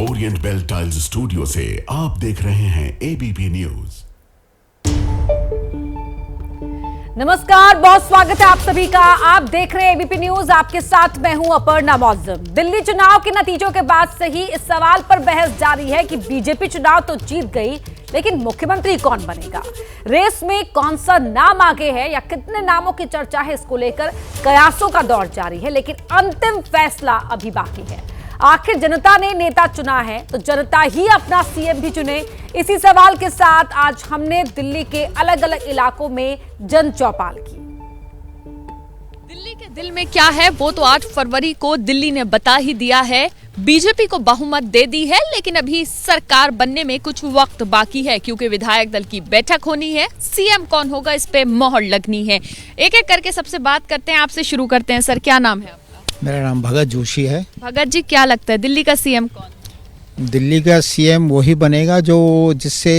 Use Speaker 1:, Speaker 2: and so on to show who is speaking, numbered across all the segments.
Speaker 1: Orient bell tiles studio से आप देख रहे हैं एबीपी न्यूज।
Speaker 2: नमस्कार, बहुत स्वागत है आप सभी का। आप देख रहे हैं एबीपी न्यूज, आपके साथ मैं हूं अपर्णा मौजम। दिल्ली चुनाव के नतीजों के बाद से ही इस सवाल पर बहस जारी है कि बीजेपी चुनाव तो जीत गई, लेकिन मुख्यमंत्री कौन बनेगा। रेस में कौन सा नाम आगे है या कितने नामों की चर्चा है, इसको लेकर कयासों का दौर जारी है, लेकिन अंतिम फैसला अभी बाकी है। आखिर जनता ने नेता चुना है तो जनता ही अपना सीएम भी चुने। इसी सवाल के साथ आज हमने दिल्ली के अलग अलग इलाकों में जन चौपाल की।
Speaker 3: दिल्ली के दिल में क्या है वो तो 8 फरवरी को दिल्ली ने बता ही दिया है। बीजेपी को बहुमत दे दी है, लेकिन अभी सरकार बनने में कुछ वक्त बाकी है, क्योंकि विधायक दल की बैठक होनी है। सीएम कौन होगा, इस पे मोहर लगनी है। एक एक करके सबसे बात करते हैं। आपसे शुरू करते हैं। सर, क्या नाम है आपका?
Speaker 4: मेरा नाम भगत जोशी है।
Speaker 3: भगत जी, क्या लगता है दिल्ली का सीएम कौन?
Speaker 4: दिल्ली का सीएम वही बनेगा जो जिससे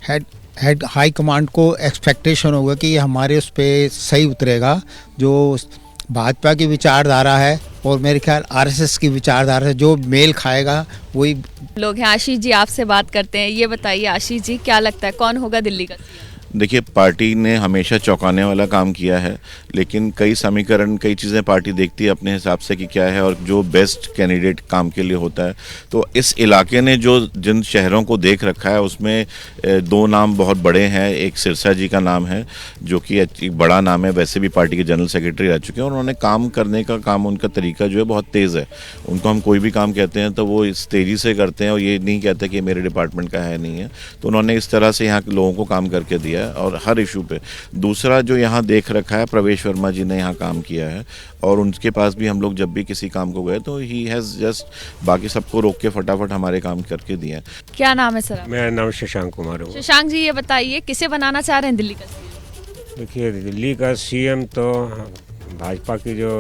Speaker 4: हेड हाई कमांड को एक्सपेक्टेशन होगा कि हमारे उस पर सही उतरेगा। जो भाजपा की विचारधारा है और मेरे ख्याल आरएसएस की विचारधारा है, जो मेल खाएगा वही
Speaker 3: लोग हैं। आशीष जी, आपसे बात करते हैं। ये बताइए आशीष जी, क्या लगता है कौन होगा दिल्ली का सीएम?
Speaker 5: देखिए, पार्टी ने हमेशा चौंकाने वाला काम किया है, लेकिन कई समीकरण, कई चीज़ें पार्टी देखती है अपने हिसाब से कि क्या है और जो बेस्ट कैंडिडेट काम के लिए होता है। तो इस इलाके ने जो जिन शहरों को देख रखा है उसमें 2 नाम बहुत बड़े हैं। एक सिरसा जी का नाम है जो कि एक बड़ा नाम है, वैसे भी पार्टी के जनरल सेक्रेटरी रह चुके हैं और उन्होंने काम करने का उनका तरीका जो है बहुत तेज़ है। उनको हम कोई भी काम कहते हैं तो वो इस तेज़ी से करते हैं और ये नहीं कहते कि मेरे डिपार्टमेंट का है नहीं है। तो उन्होंने इस तरह से यहाँ के लोगों को काम करके दिया और हर इशू पे। दूसरा जो यहाँ देख रखा है, प्रवेश वर्मा जी ने यहाँ काम किया है और उनके पास भी हम लोग जब भी किसी काम को गए तो ही हैज़ जस्ट बाकी सबको रोक के फटाफट हमारे काम करके दिए।
Speaker 3: क्या नाम है सर?
Speaker 6: मेरा नाम शशांक कुमार है।
Speaker 3: शशांक जी, ये बताइए किसे बनाना चाह रहे हैं दिल्ली का सीएम?
Speaker 6: देखिए, दिल्ली का सीएम तो भाजपा की जो।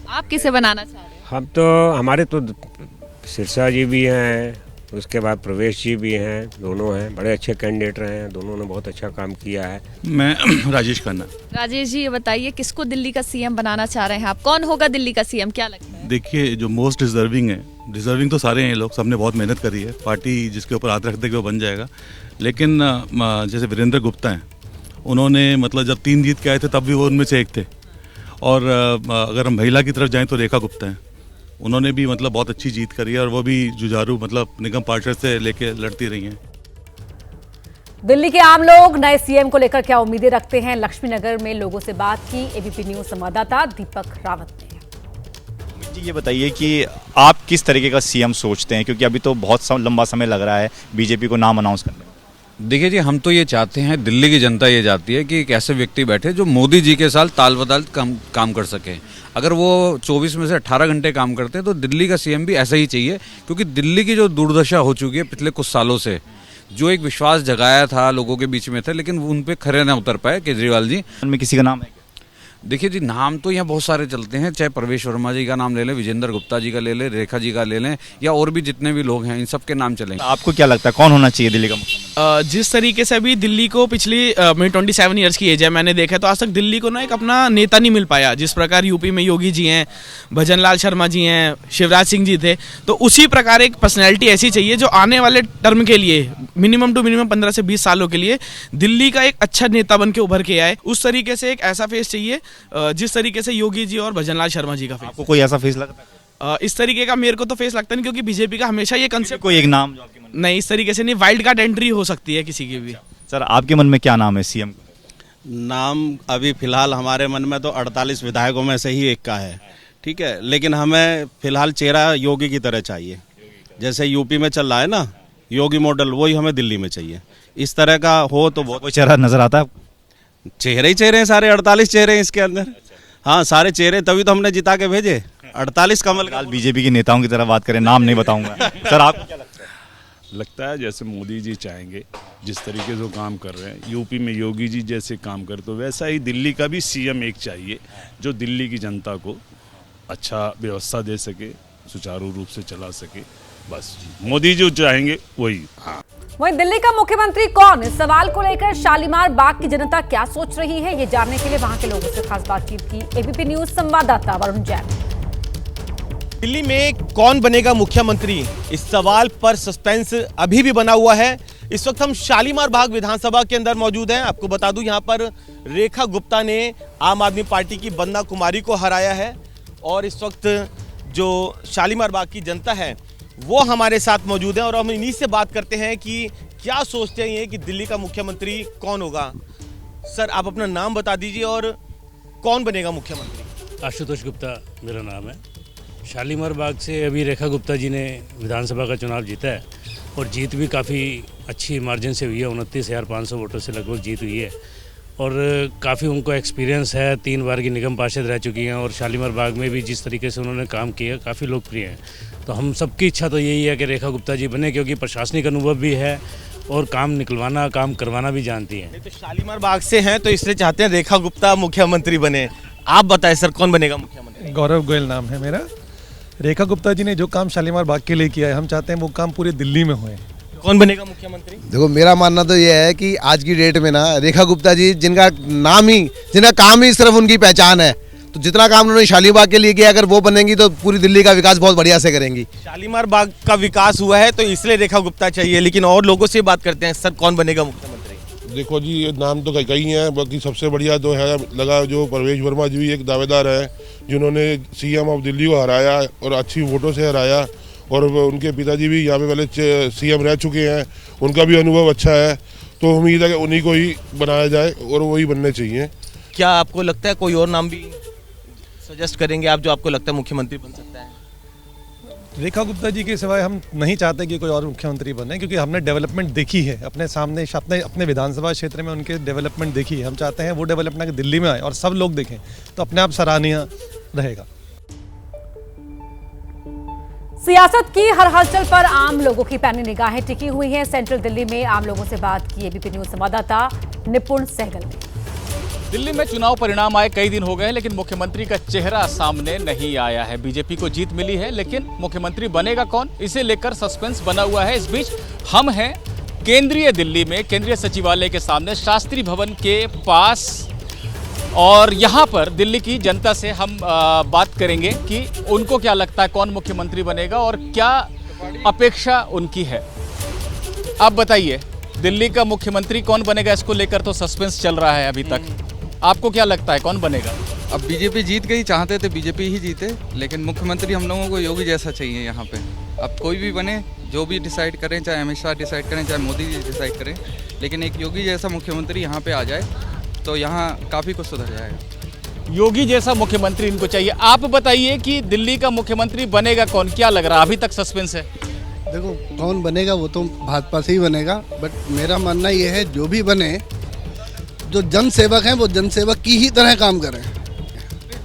Speaker 3: आप किसे बनाना चाह रहे हैं?
Speaker 6: हम तो हमारे तो सिरसा जी भी हैं, उसके बाद प्रवेश जी भी हैं, दोनों हैं बड़े अच्छे कैंडिडेट रहे हैं, दोनों ने बहुत अच्छा काम किया है।
Speaker 7: मैं राजेश खन्ना।
Speaker 3: राजेश जी, ये बताइए किसको दिल्ली का सीएम बनाना चाह रहे हैं आप? कौन होगा दिल्ली का सीएम, क्या लगता है?
Speaker 7: देखिए, जो मोस्ट डिजर्विंग है, डिजर्विंग तो सारे हैं ये लोग, सबने बहुत मेहनत करी है। पार्टी जिसके ऊपर हाथ रख देगी वो बन जाएगा। लेकिन जैसे वीरेंद्र गुप्ता हैं, उन्होंने मतलब जब 3 जीत के आए थे तब भी वो उनमें से एक थे। और अगर हम महिला की तरफ जाएँ तो रेखा गुप्ता हैं, उन्होंने भी मतलब बहुत अच्छी जीत करी है और वो भी जुझारू मतलब निगम पार्षद से लेके लड़ती रही हैं।
Speaker 2: दिल्ली के आम लोग नए सीएम को लेकर क्या उम्मीदें रखते हैं, लक्ष्मीनगर में लोगों से बात की एबीपी न्यूज संवाददाता दीपक रावत ने।
Speaker 8: जी, ये बताइए कि आप किस तरीके का सीएम सोचते हैं, क्योंकि अभी तो बहुत लंबा समय लग रहा है बीजेपी को नाम अनाउंस करने में।
Speaker 9: देखिए जी, हम तो ये चाहते हैं, दिल्ली की जनता ये चाहती है कि एक ऐसे व्यक्ति बैठे जो मोदी जी के साथ ताल बताल काम कर सके। अगर वो 24 में से 18 घंटे काम करते हैं तो दिल्ली का सीएम भी ऐसा ही चाहिए, क्योंकि दिल्ली की जो दुर्दशा हो चुकी है पिछले कुछ सालों से, जो एक विश्वास जगाया था लोगों के बीच में था, लेकिन उन पे खरे ना उतर पाए केजरीवाल जी।
Speaker 8: उनमें किसी का नाम है?
Speaker 9: देखिए जी, नाम तो यहाँ बहुत सारे चलते हैं, चाहे प्रवेश वर्मा जी का नाम ले लें, विजेंद्र गुप्ता जी का ले लें, रेखा जी का ले लें, या और भी जितने भी लोग हैं, इन सब के नाम चलेंगे।
Speaker 8: आपको क्या लगता है कौन होना चाहिए दिल्ली का मुख्यमंत्री?
Speaker 10: जिस तरीके से अभी दिल्ली को पिछली मेरी 27 ईयर्स की एज है, मैंने देखा तो आज तक दिल्ली को ना एक अपना नेता नहीं मिल पाया। जिस प्रकार यूपी में योगी जी हैं, भजन लाल शर्मा जी हैं, शिवराज सिंह जी थे, तो उसी प्रकार एक पर्सनैलिटी ऐसी चाहिए जो आने वाले टर्म के लिए मिनिमम 15 से 20 सालों के लिए दिल्ली का एक अच्छा नेता बन के उभर के आए। उस तरीके से एक ऐसा फेस चाहिए जिस तरीके से योगी जी और भजनलाल शर्मा जी का फेस।
Speaker 8: आपको कोई ऐसा फेस लगता है?
Speaker 10: इस तरीके का मेरे को तो फेस लगता नहीं, क्योंकि बीजेपी का हमेशा ये कंसेप्ट।
Speaker 8: कोई एक नाम जो आपके मन में?
Speaker 10: नहीं, इस तरीके से नहीं, वाइल्ड कार्ड एंट्री हो सकती है किसी की भी।
Speaker 8: सर, आपके मन में क्या नाम है सीएम?
Speaker 11: नाम अभी फिलहाल हमारे मन में तो 48 विधायकों में से ही एक का है, ठीक है, लेकिन हमें फिलहाल चेहरा योगी की तरह चाहिए। जैसे यूपी में चल रहा है ना योगी मॉडल, वही हमें दिल्ली में चाहिए। इस तरह का हो तो बहुत।
Speaker 8: कोई चेहरा नजर आता है?
Speaker 11: चेहरे ही चेहरे हैं, सारे 48 चेहरे हैं इसके अंदर। हाँ, सारे चेहरे, तभी तो हमने जिता के भेजे 48 कमल।
Speaker 8: बीजेपी के नेताओं की तरह बात करें, नाम नहीं बताऊंगा। सर, आपको क्या लगता है?
Speaker 12: लगता है जैसे मोदी जी चाहेंगे, जिस तरीके से वो काम कर रहे हैं, यूपी में योगी जी जैसे काम करते, तो वैसा ही दिल्ली का भी सीएम एक चाहिए जो दिल्ली की जनता को अच्छा व्यवस्था दे सके, सुचारू रूप से चला सके। बस मोदी जो चाहेंगे वही। हाँ,
Speaker 2: वहीं दिल्ली का मुख्यमंत्री कौन, इस सवाल को लेकर शालीमार बाग की जनता क्या सोच रही है, ये जानने के लिए वहां के लोगों से खास बातचीत की एबीपी न्यूज संवाददाता वरुण जैन।
Speaker 13: दिल्ली में कौन बनेगा मुख्यमंत्री, इस सवाल पर सस्पेंस अभी भी बना हुआ है। इस वक्त हम शालीमार बाग विधानसभा के अंदर मौजूद हैं। आपको बता दूं, यहाँ पर रेखा गुप्ता ने आम आदमी पार्टी की वंदना कुमारी को हराया है और इस वक्त जो शालीमार बाग की जनता है वो हमारे साथ मौजूद है और हम इन्हीं से बात करते हैं कि क्या सोचते हैं कि दिल्ली का मुख्यमंत्री कौन होगा। सर, आप अपना नाम बता दीजिए और कौन बनेगा मुख्यमंत्री।
Speaker 14: आशुतोष गुप्ता मेरा नाम है। शालीमार बाग से अभी रेखा गुप्ता जी ने विधानसभा का चुनाव जीता है और जीत भी काफ़ी अच्छी मार्जिन से हुई है। 29,500 वोटों से लगभग जीत हुई है और काफ़ी उनको एक्सपीरियंस है। 3 बार की निगम पार्षद रह चुकी हैं और शालीमार बाग में भी जिस तरीके से उन्होंने काम किया काफ़ी लोकप्रिय हैं। तो हम सबकी इच्छा तो यही है कि रेखा गुप्ता जी बने, क्योंकि प्रशासनिक अनुभव भी है और काम निकलवाना, काम करवाना भी जानती हैं।
Speaker 13: तो शालीमार बाग से हैं तो इसलिए चाहते हैं रेखा गुप्ता मुख्यमंत्री बने। आप बताएं सर, कौन बनेगा मुख्यमंत्री।
Speaker 15: गौरव गोयल नाम है मेरा। रेखा गुप्ता जी ने जो काम शालीमार बाग के लिए किया है, हम चाहते हैं वो काम पूरे दिल्ली में होए।
Speaker 13: कौन बनेगा मुख्यमंत्री।
Speaker 16: देखो, मेरा मानना तो ये है कि आज की डेट में ना रेखा गुप्ता जी जिनका काम ही सिर्फ उनकी पहचान है, तो जितना काम उन्होंने शालीमार बाग के लिए किया, अगर वो बनेंगी तो पूरी दिल्ली का विकास बहुत बढ़िया से करेंगी।
Speaker 13: शालीमार बाग का विकास हुआ है तो इसलिए रेखा गुप्ता चाहिए, लेकिन और लोगों से बात करते हैं। सर, कौन बनेगा मुख्यमंत्री।
Speaker 17: देखो जी, ये नाम तो कई हैं, बाकी सबसे बढ़िया तो है लगा जो प्रवेश वर्मा जी एक दावेदार है, जिन्होंने सीएम ऑफ दिल्ली को हराया और अच्छी वोटों से हराया और उनके पिताजी भी यहाँ पे पहले सीएम रह चुके हैं, उनका भी अनुभव अच्छा है। तो उम्मीद है कि उन्हीं को ही बनाया जाए और वही बनने चाहिए।
Speaker 13: क्या आपको लगता है कोई और नाम भी सजेस्ट करेंगे आप, जो आपको लगता है मुख्यमंत्री बन सकता है।
Speaker 15: रेखा गुप्ता जी के सिवाय हम नहीं चाहते कि कोई और मुख्यमंत्री बने, क्योंकि हमने डेवलपमेंट देखी है अपने सामने, अपने विधानसभा क्षेत्र में उनके डेवलपमेंट देखी है। हम चाहते हैं वो डेवलपमेंट दिल्ली में आए और सब लोग देखें, तो अपने आप सराहनीय रहेगा।
Speaker 2: सियासत की हर हलचल पर आम लोगों की पैनी निगाहें टिकी हुई हैं। सेंट्रल दिल्ली में आम लोगों से बात की एबीपी न्यूज संवाददाता निपुण सहगल ने।
Speaker 18: दिल्ली में चुनाव परिणाम आए कई दिन हो गए, लेकिन मुख्यमंत्री का चेहरा सामने नहीं आया है। बीजेपी को जीत मिली है, लेकिन मुख्यमंत्री बनेगा कौन, इसे लेकर सस्पेंस बना हुआ है। इस बीच हम हैं केंद्रीय दिल्ली में, केंद्रीय सचिवालय के सामने, शास्त्री भवन के पास, और यहाँ पर दिल्ली की जनता से हम बात करेंगे कि उनको क्या लगता है कौन मुख्यमंत्री बनेगा और क्या अपेक्षा उनकी है। आप बताइए, दिल्ली का मुख्यमंत्री कौन बनेगा, इसको लेकर तो सस्पेंस चल रहा है अभी तक। आपको क्या लगता है कौन बनेगा।
Speaker 19: अब बीजेपी जीत गई, चाहते थे बीजेपी ही जीते, लेकिन मुख्यमंत्री हम लोगों को योगी जैसा चाहिए यहाँ पे। अब कोई भी बने, जो भी डिसाइड करें, चाहे अमित शाह डिसाइड करें, चाहे मोदी जी डिसाइड करें, लेकिन एक योगी जैसा मुख्यमंत्री यहाँ पे आ जाए तो यहाँ काफ़ी कुछ सुधर जाएगा।
Speaker 18: योगी जैसा मुख्यमंत्री इनको चाहिए। आप बताइए कि दिल्ली का मुख्यमंत्री बनेगा कौन, क्या लग रहा है, अभी तक सस्पेंस है।
Speaker 20: देखो, कौन बनेगा वो तो भाजपा से ही बनेगा, बट मेरा मानना ये है जो भी बने, जो जन सेवक हैं वो जन सेवक की ही तरह काम करें।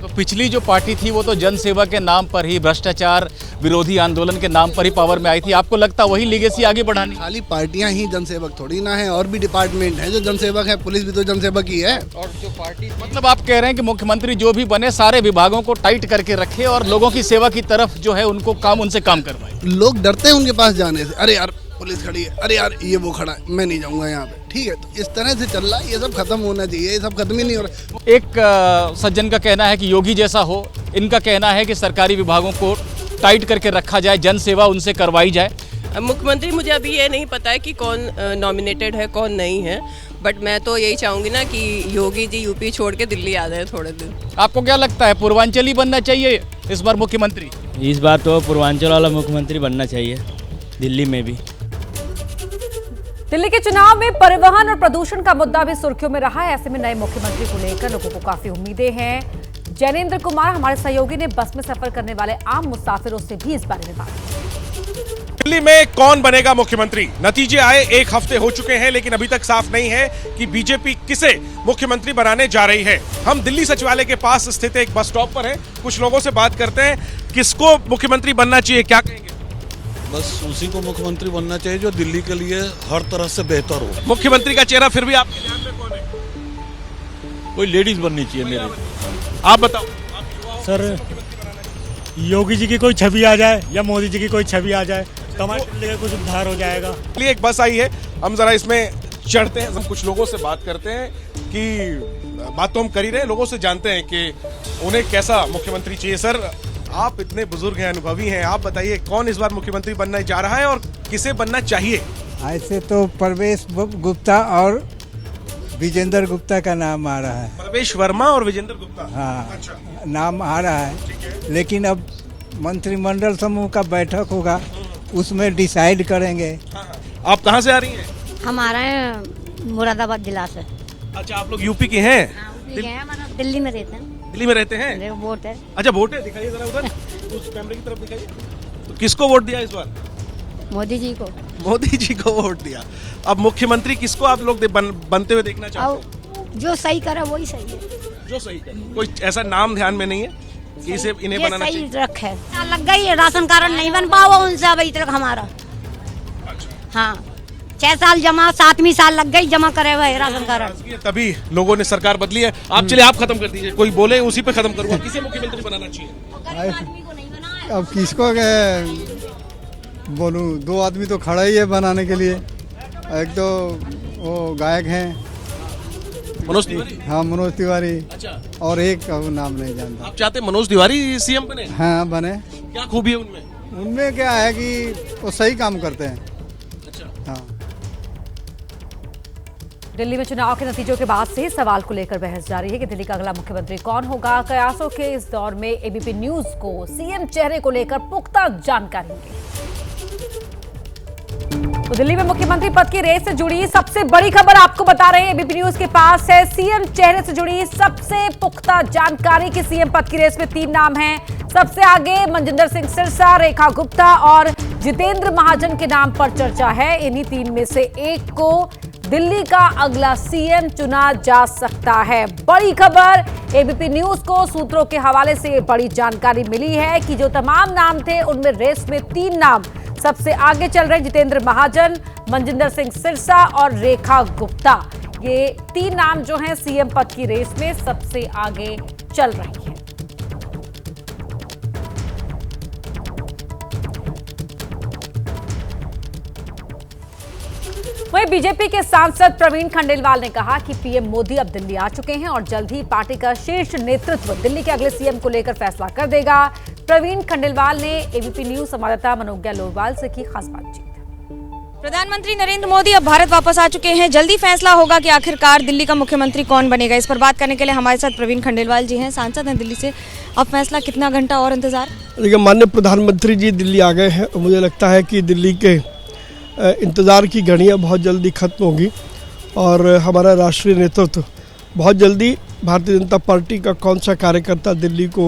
Speaker 18: तो पिछली जो पार्टी थी वो तो जन सेवा के नाम पर ही, भ्रष्टाचार विरोधी आंदोलन के नाम पर ही पावर में आई थी। आपको लगता है वही लीगेसी आगे बढ़ानी।
Speaker 20: खाली पार्टियां ही जनसेवक थोड़ी ना है, और भी डिपार्टमेंट है जो जनसेवक है। पुलिस भी तो जनसेवक ही है।
Speaker 18: और जो पार्टी, मतलब आप कह रहे हैं कि मुख्यमंत्री जो भी बने सारे विभागों को टाइट करके रखे और लोगों की सेवा की तरफ जो है उनको काम, उनसे काम करवाए।
Speaker 20: लोग डरते हैं उनके पास जाने से। अरे यार पुलिस खड़ी है, अरे यार ये वो खड़ा है, मैं नहीं जाऊंगा यहाँ पे। ठीक है, तो इस तरह से चल रहा है, ये सब खत्म होना चाहिए। ये सब खत्म ही नहीं हो रहा।
Speaker 18: एक सज्जन का कहना है कि योगी जैसा हो, इनका कहना है कि सरकारी विभागों को टाइट करके रखा जाए, जन सेवा उनसे करवाई जाए।
Speaker 21: मुख्यमंत्री मुझे अभी ये नहीं पता है कि कौन नॉमिनेटेड है कौन नहीं है, बट मैं तो यही चाहूँगी ना कि योगी जी यूपी छोड़ के दिल्ली आ जाए थोड़े दिन।
Speaker 18: आपको क्या लगता है पूर्वांचली बनना चाहिए इस बार मुख्यमंत्री।
Speaker 22: इस बार तो पूर्वांचल वाला मुख्यमंत्री बनना चाहिए दिल्ली में भी।
Speaker 2: दिल्ली के चुनाव में परिवहन और प्रदूषण का मुद्दा भी सुर्खियों में रहा है। ऐसे में नए मुख्यमंत्री को लेकर लोगों को काफी उम्मीदें हैं। जैनेन्द्र कुमार हमारे सहयोगी ने बस में सफर करने वाले आम मुसाफिरों से भी इस बारे में बात की।
Speaker 23: दिल्ली में कौन बनेगा मुख्यमंत्री, नतीजे आए 1 हफ्ते हो चुके हैं, लेकिन अभी तक साफ नहीं है कि बीजेपी किसे मुख्यमंत्री बनाने जा रही है। हम दिल्ली सचिवालय के पास स्थित एक बस स्टॉप पर हैं, कुछ लोगों से बात करते हैं। किसको मुख्यमंत्री बनना चाहिए, क्या कहेंगे।
Speaker 24: बस उसी को मुख्यमंत्री बनना चाहिए जो दिल्ली के लिए हर तरह से बेहतर हो।
Speaker 23: मुख्यमंत्री का चेहरा फिर भी आपके ध्यान में कौन है।
Speaker 24: कोई लेडीज बननी चाहिए मेरे।
Speaker 23: आप बताओ।
Speaker 25: सर, योगी जी की कोई छवि आ जाए या मोदी जी की कोई छवि आ जाए तो हमारे दिल्ली का कुछ उद्धार हो जाएगा।
Speaker 23: एक बस आई है, हम जरा इसमें चढ़ते हैं। हम कुछ लोगों से बात करते हैं कि बात तो हम कर ही रहे हैं, लोगों से जानते हैं कि उन्हें कैसा मुख्यमंत्री चाहिए। सर, आप इतने बुजुर्ग हैं, अनुभवी हैं, आप बताइए कौन इस बार मुख्यमंत्री बनने जा रहा है और किसे बनना चाहिए?
Speaker 1: ऐसे तो प्रवेश गुप्ता और विजेंद्र गुप्ता का नाम आ रहा है।
Speaker 23: प्रवेश वर्मा और विजेंद्र गुप्ता,
Speaker 1: हाँ
Speaker 23: अच्छा।
Speaker 1: नाम आ रहा है, लेकिन अब मंत्रिमंडल समूह का बैठक होगा, उसमें डिसाइड करेंगे।
Speaker 23: आप कहाँ से आ रही हैं?
Speaker 3: हम आ रहे हैं मुरादाबाद जिला से।
Speaker 23: अच्छा, आप लोग यूपी के हैं?
Speaker 3: दिल्ली में रहते हैं।
Speaker 23: दिल्ली में रहते हैं?
Speaker 3: वोट है।
Speaker 23: अच्छा, वोट है, दिखाइए जरा उधर, उस कैमरे की तरफ दिखाइए। तो किसको वोट दिया इस बार?
Speaker 3: मोदी जी को।
Speaker 23: मोदी जी को वोट दिया। अब मुख्यमंत्री किसको आप लोग बनते हुए देखना चाहते हैं?
Speaker 3: जो सही करे वही सही है।
Speaker 23: जो सही करे, कोई ऐसा नाम ध्यान में नहीं है कि इसे इन्हें बनाना चाहिए?
Speaker 3: रख है, लग गई है, राशन कार्ड नहीं बन पावा उनसे अभी तक हमारा। हाँ, 6 साल जमा, 7वीं साल लग गई जमा करे हुए राशन कार्ड।
Speaker 23: तभी लोगों ने सरकार बदली है। आप चलिए, आप खत्म कर दीजिए, कोई बोले उसी पे खत्म करूंगा। किसे मुख्यमंत्री बनाना चाहिए?
Speaker 1: अब किसको बोलूं, 2 आदमी तो खड़ा ही है बनाने के लिए। एक तो वो गायक हैं
Speaker 23: मनोज तिवारी।
Speaker 1: हाँ, मनोज तिवारी।
Speaker 23: अच्छा।
Speaker 1: और एक का नाम नहीं जानता।
Speaker 23: आप चाहते मनोज तिवारी सीएम बने?
Speaker 1: हाँ, बने।
Speaker 23: क्या खूबी है उनमें?
Speaker 1: उनमें क्या है कि वो सही काम करते हैं।
Speaker 23: अच्छा।
Speaker 1: हाँ।
Speaker 2: दिल्ली में चुनाव के नतीजों के बाद से सवाल को लेकर बहस जारी है कि दिल्ली का अगला मुख्यमंत्री कौन होगा। कयासों के इस दौर में एबीपी न्यूज को सीएम चेहरे को लेकर पुख्ता जानकारी मिली। तो दिल्ली में मुख्यमंत्री पद की रेस से जुड़ी सबसे बड़ी खबर आपको बता रहे हैं, एबीपी न्यूज के पास है सीएम चेहरे से जुड़ी सबसे पुख्ता जानकारी की। सीएम पद की रेस में 3 नाम हैं। सबसे आगे मनजिंदर सिंह सिरसा, रेखा गुप्ता और जितेंद्र महाजन के नाम पर चर्चा है। इन्हीं 3 में से एक को दिल्ली का अगला सीएम चुना जा सकता है। बड़ी खबर एबीपी न्यूज को सूत्रों के हवाले से बड़ी जानकारी मिली है कि जो तमाम नाम थे उनमें रेस में 3 नाम सबसे आगे चल रहे हैं। जितेंद्र महाजन, मनजिंदर सिंह सिरसा और रेखा गुप्ता, ये 3 नाम जो हैं सीएम पद की रेस में सबसे आगे चल रही है। वहीं बीजेपी के सांसद प्रवीण खंडेलवाल ने कहा कि पीएम मोदी अब दिल्ली आ चुके हैं और जल्द ही पार्टी का शीर्ष नेतृत्व दिल्ली के अगले सीएम को लेकर फैसला कर देगा। प्रवीण खंडेलवाल ने एबीपी न्यूज संवाददाता मनोज्ञा लोरवाल से की खास बातचीत।
Speaker 4: प्रधानमंत्री नरेंद्र मोदी अब भारत वापस आ चुके हैं। जल्दी फैसला होगा कि आखिरकार दिल्ली का मुख्यमंत्री कौन बनेगा। इस पर बात करने के लिए हमारे साथ प्रवीण खंडेलवाल जी हैं, सांसद हैं दिल्ली से। अब फैसला कितना घंटा और इंतजार?
Speaker 5: देखिए, माननीय प्रधानमंत्री जी दिल्ली आ गए हैं और मुझे लगता है कि दिल्ली के इंतज़ार की घड़ियाँ बहुत जल्दी खत्म होगी और हमारा राष्ट्रीय नेतृत्व बहुत जल्दी भारतीय जनता पार्टी का कौन सा कार्यकर्ता दिल्ली को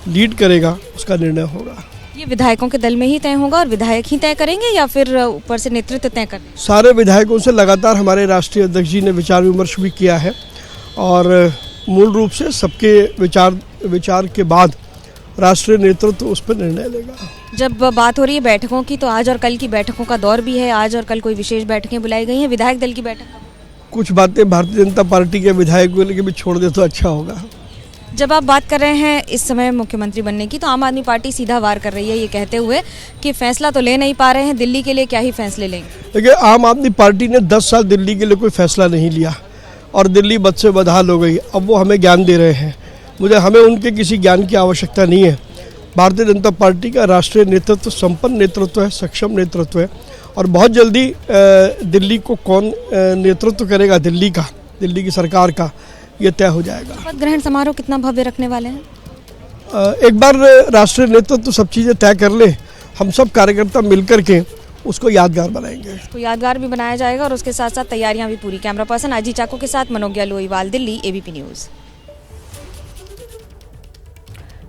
Speaker 5: लीड करेगा उसका निर्णय होगा।
Speaker 4: ये विधायकों के दल में ही तय होगा और विधायक ही तय करेंगे या फिर ऊपर से नेतृत्व तय करेंगे?
Speaker 5: सारे विधायकों से लगातार हमारे राष्ट्रीय अध्यक्ष जी ने विचार विमर्श भी किया है और मूल रूप से सबके विचार के बाद राष्ट्रीय नेतृत्व उस पर निर्णय लेगा।
Speaker 4: जब बात हो रही है बैठकों की, तो आज और कल की बैठकों का दौर भी है। आज और कल कोई विशेष बैठकें बुलाई गई हैं। विधायक दल की बैठक,
Speaker 5: कुछ बातें भारतीय जनता पार्टी के विधायक को लेकर भी छोड़ दे तो अच्छा होगा।
Speaker 4: जब आप बात कर रहे हैं इस समय मुख्यमंत्री बनने की, तो आम आदमी पार्टी सीधा वार कर रही है ये कहते हुए कि फैसला तो ले नहीं पा रहे हैं, दिल्ली के लिए क्या ही फैसले लेंगे।
Speaker 5: देखिए, आम आदमी पार्टी ने 10 साल दिल्ली के लिए कोई फैसला नहीं लिया और दिल्ली बद से बदहाल हो गई। अब वो हमें ज्ञान दे रहे हैं। हमें उनके किसी ज्ञान की आवश्यकता नहीं है। भारतीय जनता पार्टी का राष्ट्रीय नेतृत्व संपन्न नेतृत्व है, सक्षम नेतृत्व है और बहुत जल्दी दिल्ली को कौन नेतृत्व करेगा दिल्ली की सरकार का, ये तय हो जाएगा।
Speaker 4: शपथ ग्रहण समारोह कितना भव्य रखने वाले हैं?
Speaker 5: एक बार राष्ट्रीय नेतृत्व सब चीज़ें तय कर ले, हम सब कार्यकर्ता मिलकर के उसको यादगार बनाएंगे।
Speaker 4: उसको यादगार भी बनाया जाएगा और उसके साथ साथ तैयारियां भी पूरी। कैमरा पर्सन अजी चाको के साथ मनोज्ञा लोईवाल, दिल्ली, एबीपी न्यूज़।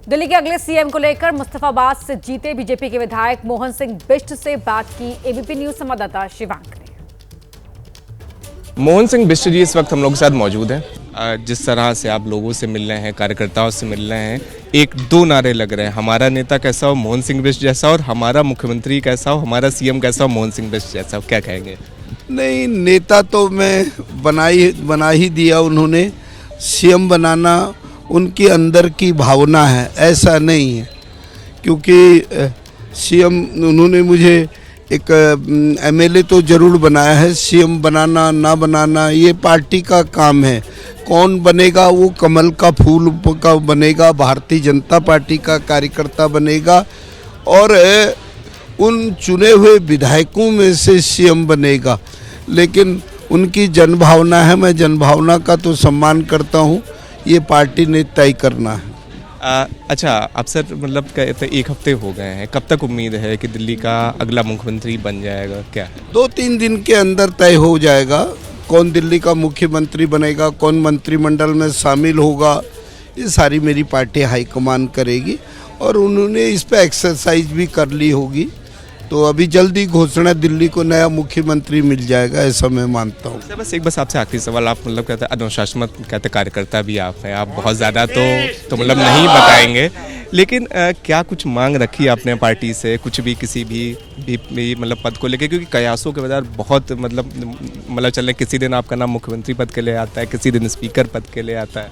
Speaker 2: दिल्ली के अगले सीएम को लेकर मुस्तफाबाद से जीते बीजेपी के विधायक मोहन सिंह बिष्ट से बात की एबीपी न्यूज संवाददाता शिवांक ने।
Speaker 6: मोहन सिंह बिष्ट जी इस वक्त हम लोग के साथ मौजूद हैं। जिस तरह से आप लोगों से मिल रहे हैं, कार्यकर्ताओं से मिल रहे हैं, 1-2 नारे लग रहे हैं, हमारा नेता कैसा हो, मोहन सिंह बिष्ट जैसा, और हमारा मुख्यमंत्री कैसा हो, हमारा सीएम कैसा हो, मोहन सिंह बिष्ट जैसा हो। क्या कहेंगे?
Speaker 20: नहीं, नेता तो मैं बना ही दिया उन्होंने। सीएम बनाना उनके अंदर की भावना है, ऐसा नहीं है। क्योंकि सीएम उन्होंने मुझे
Speaker 7: एक एमएलए तो जरूर बनाया है, सीएम बनाना ना बनाना ये पार्टी का काम है। कौन बनेगा वो कमल का फूल का बनेगा, भारतीय जनता पार्टी का कार्यकर्ता बनेगा और उन चुने हुए विधायकों में से सीएम बनेगा। लेकिन उनकी जनभावना है, मैं जनभावना का तो सम्मान करता हूँ, ये पार्टी ने तय करना है।
Speaker 6: अच्छा, आप सर मतलब कहते 1 हफ्ते हो गए हैं, कब तक उम्मीद है कि दिल्ली का अगला मुख्यमंत्री बन जाएगा? क्या है
Speaker 7: 2-3 दिन के अंदर तय हो जाएगा कौन दिल्ली का मुख्यमंत्री बनेगा, कौन मंत्रिमंडल में शामिल होगा। ये सारी मेरी पार्टी हाईकमान करेगी और उन्होंने इस पे एक्सरसाइज भी कर ली होगी, तो अभी जल्दी घोषणा दिल्ली को नया मुख्यमंत्री मिल जाएगा, ऐसा मैं मानता हूँ।
Speaker 6: बस आपसे आखिरी सवाल, आप मतलब कहते हैं अनुशासनात्मक कहते कार्यकर्ता भी आप हैं, आप बहुत ज़्यादा तो मतलब नहीं बताएंगे, लेकिन क्या कुछ मांग रखी आपने पार्टी से, कुछ भी किसी भी मतलब पद को लेके? क्योंकि कयासों के बजाय बहुत मतलब चल रहे, किसी दिन आपका नाम मुख्यमंत्री पद के लिए आता है, किसी दिन स्पीकर पद के लिए आता है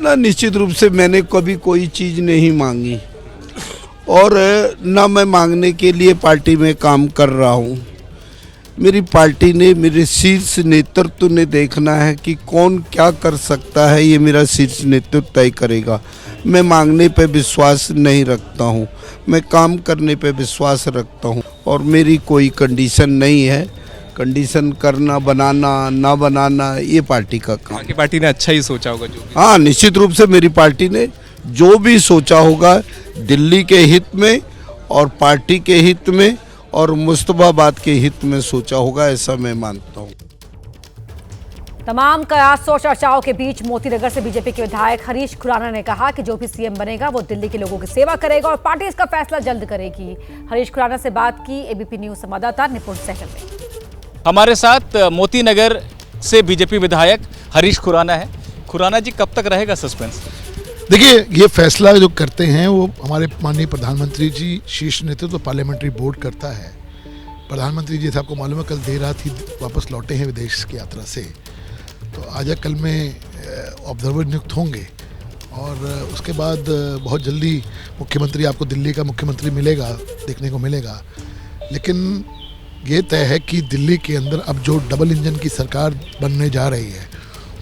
Speaker 7: ना। निश्चित रूप से मैंने कभी कोई चीज़ नहीं मांगी और ना मैं मांगने के लिए पार्टी में काम कर रहा हूँ। मेरी पार्टी ने, मेरे शीर्ष नेतृत्व ने देखना है कि कौन क्या कर सकता है, ये मेरा शीर्ष नेतृत्व तय करेगा। मैं मांगने पे विश्वास नहीं रखता हूँ, मैं काम करने पे विश्वास रखता हूँ और मेरी कोई कंडीशन नहीं है। कंडीशन करना, बनाना ना बनाना ये पार्टी का काम।
Speaker 6: आपकी पार्टी ने अच्छा ही सोचा होगा जो भी।
Speaker 7: हाँ, निश्चित रूप से मेरी पार्टी ने जो भी सोचा होगा दिल्ली के हित में और पार्टी के हित में और मुस्तफाबाद के हित में सोचा होगा, ऐसा मैं मानता हूँ।
Speaker 2: तमाम कयासों चर्चाओं के बीच मोतीनगर से बीजेपी के विधायक हरीश खुराना ने कहा कि जो भी सीएम बनेगा वो दिल्ली के लोगों की सेवा करेगा और पार्टी इसका फैसला जल्द करेगी। हरीश खुराना से बात की एबीपी न्यूज संवाददाता निपुण सहगल ने।
Speaker 18: हमारे साथ मोतीनगर से बीजेपी विधायक हरीश खुराना है। खुराना जी, कब तक रहेगा सस्पेंस?
Speaker 8: देखिए, ये फैसला जो करते हैं वो हमारे माननीय प्रधानमंत्री जी, शीर्ष नेतृत्व पार्लियामेंट्री बोर्ड करता है। प्रधानमंत्री जी, आपको मालूम है, कल देर रात ही वापस लौटे हैं विदेश की यात्रा से, तो आज या कल में ऑब्जर्वर नियुक्त होंगे और उसके बाद बहुत जल्दी मुख्यमंत्री, आपको दिल्ली का मुख्यमंत्री मिलेगा, देखने को मिलेगा। लेकिन ये तय है कि दिल्ली के अंदर अब जो डबल इंजन की सरकार बनने जा रही है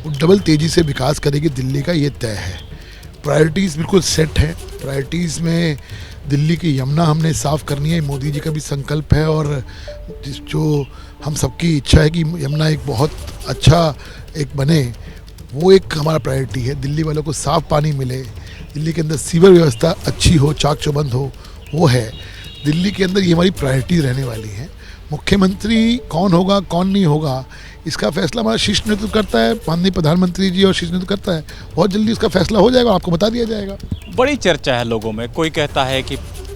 Speaker 8: वो डबल तेज़ी से विकास करेगी दिल्ली का, ये तय है। प्रायोरिटीज़ बिल्कुल सेट है। प्रायोरिटीज़ में दिल्ली की यमुना हमने साफ़ करनी है, मोदी जी का भी संकल्प है और जो हम सबकी इच्छा है कि यमुना एक बहुत अच्छा एक बने, वो एक हमारा प्रायोरिटी है। दिल्ली वालों को साफ़ पानी मिले, दिल्ली के अंदर सीवर व्यवस्था अच्छी हो, चाक चौबंद हो, वो है दिल्ली के अंदर, ये हमारी प्रायोरिटी रहने वाली है। मुख्यमंत्री कौन होगा कौन नहीं होगा इसका फैसला हमारा शीर्ष नेतृत्व करता है, माननीय प्रधानमंत्री जी और शीर्ष नेतृत्व करता है। बहुत जल्दी उसका फैसला हो जाएगा, आपको बता दिया जाएगा।
Speaker 18: बड़ी चर्चा है लोगों में, कोई कहता है कि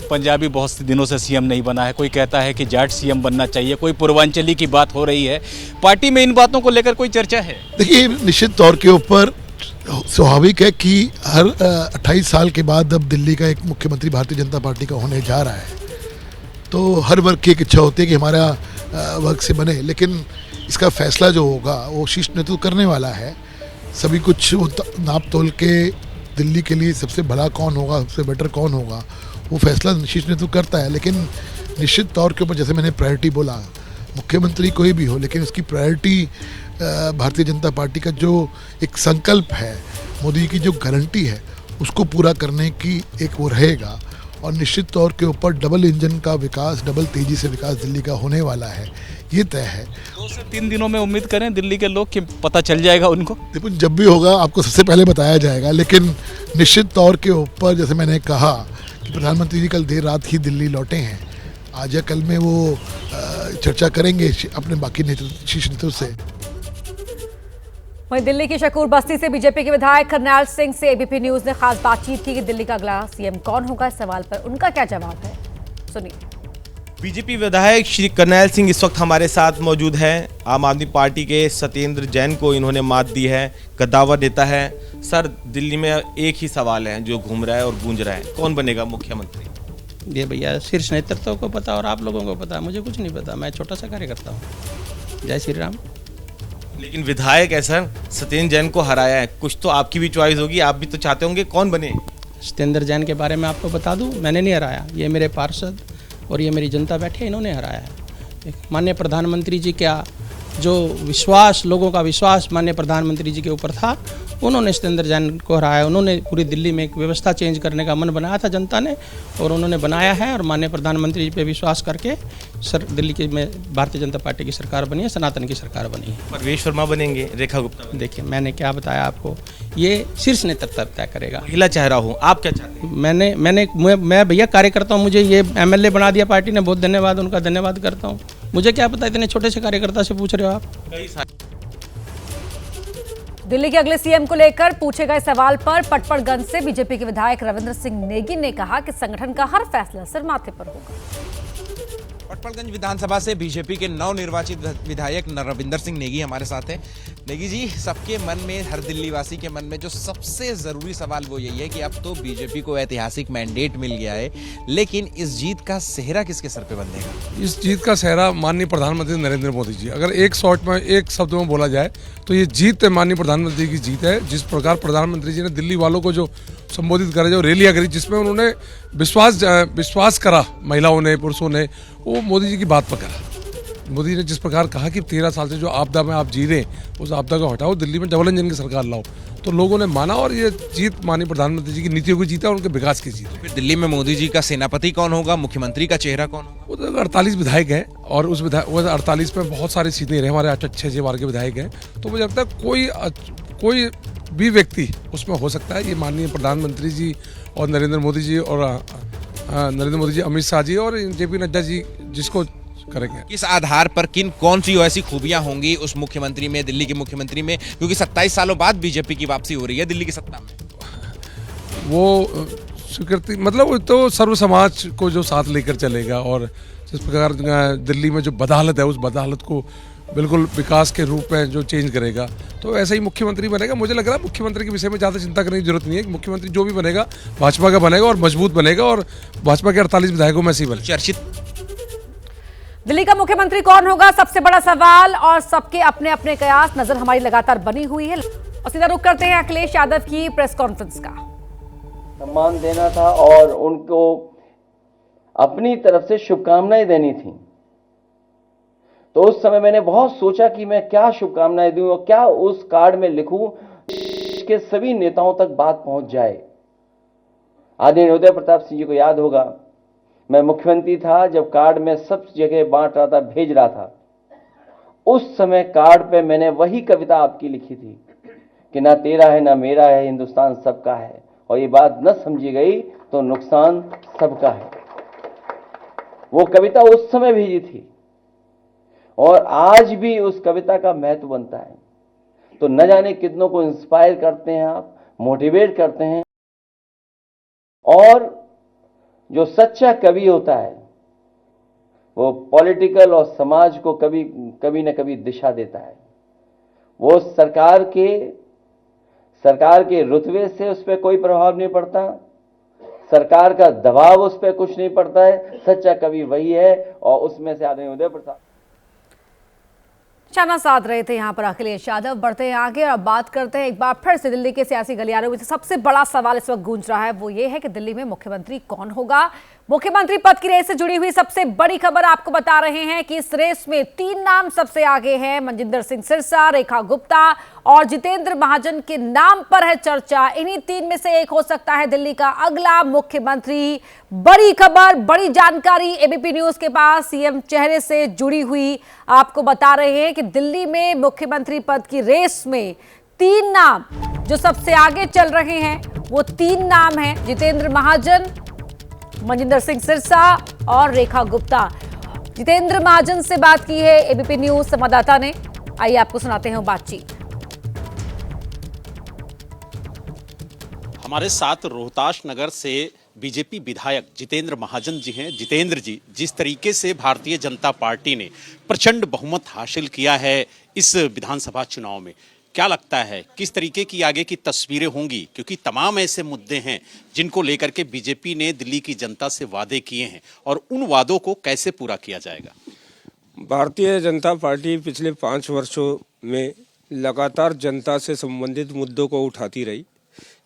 Speaker 18: पंजाबी बहुत से दिनों से सीएम नहीं बना है, कोई कहता है कि जाट सीएम बनना चाहिए, कोई पूर्वांचली की बात हो रही है। पार्टी में इन बातों को लेकर कोई चर्चा है?
Speaker 8: देखिए, निश्चित तौर के ऊपर स्वाभाविक है कि हर 28 साल के बाद अब दिल्ली का एक मुख्यमंत्री भारतीय जनता पार्टी का होने जा रहा है, तो हर वर्ग की एक इच्छा होती है कि हमारा वर्ग से बने। लेकिन इसका फैसला जो होगा वो शीर्ष नेतृत्व करने वाला है। सभी कुछ नाप तोल के दिल्ली के लिए सबसे भला कौन होगा, सबसे बेटर कौन होगा, वो फैसला शीर्ष नेतृत्व करता है। लेकिन निश्चित तौर के ऊपर, जैसे मैंने प्रायोरिटी बोला, मुख्यमंत्री कोई भी हो, लेकिन उसकी प्रायोरिटी भारतीय जनता पार्टी का जो एक संकल्प है, मोदी की जो गारंटी है, उसको पूरा करने की एक वो रहेगा। और निश्चित तौर के ऊपर डबल इंजन का विकास, डबल तेजी से विकास दिल्ली का होने वाला है, ये तय है।
Speaker 18: 2 से 3 दिनों में उम्मीद करें दिल्ली के लोग कि पता चल जाएगा उनको?
Speaker 8: देखो, जब भी होगा आपको सबसे पहले बताया जाएगा। लेकिन निश्चित तौर के ऊपर, जैसे मैंने कहा कि प्रधानमंत्री जी कल देर रात ही दिल्ली लौटे हैं, आज या कल में वो चर्चा करेंगे अपने बाकी शीर्ष नेतृत्व से।
Speaker 2: वहीं दिल्ली की शकूर बस्ती से बीजेपी के विधायक करनैल सिंह से एबीपी न्यूज ने खास बातचीत की कि दिल्ली का अगला सीएम कौन होगा, इस सवाल पर उनका क्या जवाब है, सुनिए।
Speaker 13: बीजेपी विधायक श्री करनैल सिंह इस वक्त हमारे साथ मौजूद हैं। आम आदमी पार्टी के सत्येंद्र जैन को इन्होंने मात दी है, कद्दावर नेता है। सर, दिल्ली में एक ही सवाल है जो घूम रहा है और गूंज रहा है, कौन बनेगा मुख्यमंत्री?
Speaker 9: ये भैया शीर्ष नेतृत्व को पता और आप लोगों को पता, मुझे कुछ नहीं पता, मैं छोटा सा कार्यकर्ता हूँ। जय श्री राम।
Speaker 13: लेकिन विधायक है सर, सत्येंद्र जैन को हराया है, कुछ तो आपकी भी चॉइस होगी, आप भी तो चाहते होंगे, कौन बने?
Speaker 9: सत्येंद्र जैन के बारे में आपको बता दूं, मैंने नहीं हराया, ये मेरे पार्षद और ये मेरी जनता बैठी है, इन्होंने हराया है। माननीय प्रधानमंत्री जी क्या जो विश्वास, लोगों का विश्वास माननीय प्रधानमंत्री जी के ऊपर था, उन्होंने सत्येंद्र जैन को हराया। उन्होंने पूरी दिल्ली में एक व्यवस्था चेंज करने का मन बनाया था जनता ने, और उन्होंने बनाया है। और माननीय प्रधानमंत्री जी पे विश्वास करके दिल्ली की में भारतीय जनता पार्टी की सरकार बनी है, सनातन की सरकार बनी है।
Speaker 13: परवेश वर्मा बनेंगे, रेखा गुप्ता।
Speaker 9: देखिए मैंने क्या बताया आपको, ये शीर्ष नेतृत्व तय करेगा।
Speaker 13: महिला चेहरा हूँ, आप क्या चाहते हैं?
Speaker 9: मैं भैया कार्यकर्ता हूँ, मुझे ये MLA बना दिया पार्टी ने, बहुत धन्यवाद, उनका धन्यवाद करता हूँ। मुझे क्या पता, इतने छोटे से कार्यकर्ता से पूछ रहे हो आप।
Speaker 2: दिल्ली के अगले सीएम को लेकर पूछे गए सवाल पर पटपड़गंज से बीजेपी के विधायक रविंद्र सिंह नेगी ने कहा कि संगठन का हर फैसला सिर माथे पर होगा।
Speaker 10: पटपड़गंज विधानसभा से बीजेपी के नवनिर्वाचित विधायक रविंद्र सिंह नेगी हमारे साथ हैं। नेगी जी, सबके मन में, हर दिल्ली वासी के मन में जो सबसे ज़रूरी सवाल वो यही है कि अब तो बीजेपी को ऐतिहासिक मैंडेट मिल गया है, लेकिन इस जीत का सेहरा किसके सर पे बंधेगा?
Speaker 11: इस जीत का सेहरा माननीय प्रधानमंत्री नरेंद्र मोदी जी। अगर एक शॉर्ट में, एक शब्द में बोला जाए तो ये जीत माननीय प्रधानमंत्री की जीत है। जिस प्रकार प्रधानमंत्री जी ने दिल्ली वालों को जो संबोधित करा, जो रैलियाँ करी, जिसमें उन्होंने विश्वास करा महिलाओं ने, पुरुषों ने, वो मोदी जी की बात पर करा। मोदी ने जिस प्रकार कहा कि 13 साल से जो आपदा में आप जी रहे हैं, उस आपदा को हटाओ, दिल्ली में डबल इंजन की सरकार लाओ, तो लोगों ने माना। और ये जीत माननीय प्रधानमंत्री जी की नीतियों की जीत है और उनके विकास की जीत है।
Speaker 10: फिर दिल्ली में मोदी जी का सेनापति कौन होगा, मुख्यमंत्री का चेहरा कौन होगा?
Speaker 11: वो तो 48 विधायक हैं, और उस 48 में बहुत सारे सीटें रहे, हमारे 6 बार के विधायक हैं। तो मुझे लगता है कोई भी व्यक्ति उसमें हो सकता है। ये माननीय प्रधानमंत्री जी और नरेंद्र मोदी जी और अमित शाह जी और JP नड्डा जी जिसको करेंगे।
Speaker 10: किस आधार पर कौन सी ऐसी खूबियां होंगी उस मुख्यमंत्री में, दिल्ली के मुख्यमंत्री में, क्योंकि 27 सालों बाद बीजेपी की वापसी हो रही है दिल्ली की सत्ता में?
Speaker 11: वो स्वीकृति, मतलब वो तो सर्व समाज को जो साथ लेकर चलेगा, और जिस प्रकार दिल्ली में जो बदहालत है, उस बदहालत को बिल्कुल विकास के रूप में जो चेंज करेगा, तो ऐसा ही मुख्यमंत्री बनेगा। मुझे लग रहा है मुख्यमंत्री के विषय में ज़्यादा चिंता करने की जरूरत नहीं है। मुख्यमंत्री जो भी बनेगा भाजपा का बनेगा और मजबूत बनेगा, और भाजपा के 48 विधायकों में से बनेगा।
Speaker 10: चर्चित
Speaker 2: दिल्ली का मुख्यमंत्री कौन होगा, सबसे बड़ा सवाल, और सबके अपने अपने कयास। नजर हमारी लगातार बनी हुई है, और सीधा रुख करते हैं अखिलेश यादव की प्रेस कॉन्फ्रेंस का।
Speaker 12: सम्मान देना था और उनको अपनी तरफ से शुभकामनाएं देनी थी। तो उस समय मैंने बहुत सोचा कि मैं क्या शुभकामनाएं दूं और क्या उस कार्ड में लिखूं कि सभी नेताओं तक बात पहुंच जाए। आदरणीय उदय प्रताप सिंह जी को याद होगा, मैं मुख्यमंत्री था जब कार्ड में सब जगह बांट रहा था, भेज रहा था। उस समय कार्ड पे मैंने वही कविता आपकी लिखी थी कि ना तेरा है ना मेरा है, हिंदुस्तान सबका है, और ये बात न समझी गई तो नुकसान सबका है। वो कविता उस समय भेजी थी और आज भी उस कविता का महत्व बनता है। तो न जाने कितनों को इंस्पायर करते हैं आप, मोटिवेट करते हैं। और जो सच्चा कवि होता है वो पॉलिटिकल और समाज को कभी न कभी दिशा देता है। वो सरकार के रुतबे से उस पर कोई प्रभाव नहीं पड़ता, सरकार का दबाव उस पर कुछ नहीं पड़ता है। सच्चा कवि वही है, और उसमें से आदरणीय उदय प्रताप
Speaker 2: निशाना साध रहे थे यहाँ पर अखिलेश यादव। बढ़ते हैं आगे और बात करते हैं एक बार फिर से दिल्ली के सियासी गलियारों में सबसे बड़ा सवाल इस वक्त गूंज रहा है, वो ये है कि दिल्ली में मुख्यमंत्री कौन होगा। मुख्यमंत्री पद की रेस से जुड़ी हुई सबसे बड़ी खबर आपको बता रहे हैं कि इस रेस में 3 नाम सबसे आगे हैं। मनजिंदर सिंह सिरसा, रेखा गुप्ता और जितेंद्र महाजन के नाम पर है चर्चा। इन्हीं 3 में से एक हो सकता है दिल्ली का अगला मुख्यमंत्री। बड़ी खबर, बड़ी जानकारी एबीपी न्यूज के पास सीएम चेहरे से जुड़ी हुई आपको बता रहे हैं कि दिल्ली में मुख्यमंत्री पद की रेस में 3 नाम जो सबसे आगे चल रहे हैं, वो 3 नाम हैं जितेंद्र महाजन, मनजिंदर सिंह सिरसा और रेखा गुप्ता। जितेंद्र महाजन से बात की है एबीपी न्यूज संवाददाता ने, आइए आपको सुनाते हैं बातचीत।
Speaker 14: हमारे साथ रोहतास नगर से बीजेपी विधायक जितेंद्र महाजन जी हैं। जितेंद्र जी, जिस तरीके से भारतीय जनता पार्टी ने प्रचंड बहुमत हासिल किया है इस विधानसभा चुनाव में, क्या लगता है किस तरीके की आगे की तस्वीरें होंगी? क्योंकि तमाम ऐसे मुद्दे हैं जिनको लेकर के बीजेपी ने दिल्ली की जनता से वादे किए हैं, और उन वादों को कैसे पूरा किया जाएगा?
Speaker 16: भारतीय जनता पार्टी पिछले 5 वर्षों में लगातार जनता से संबंधित मुद्दों को उठाती रही,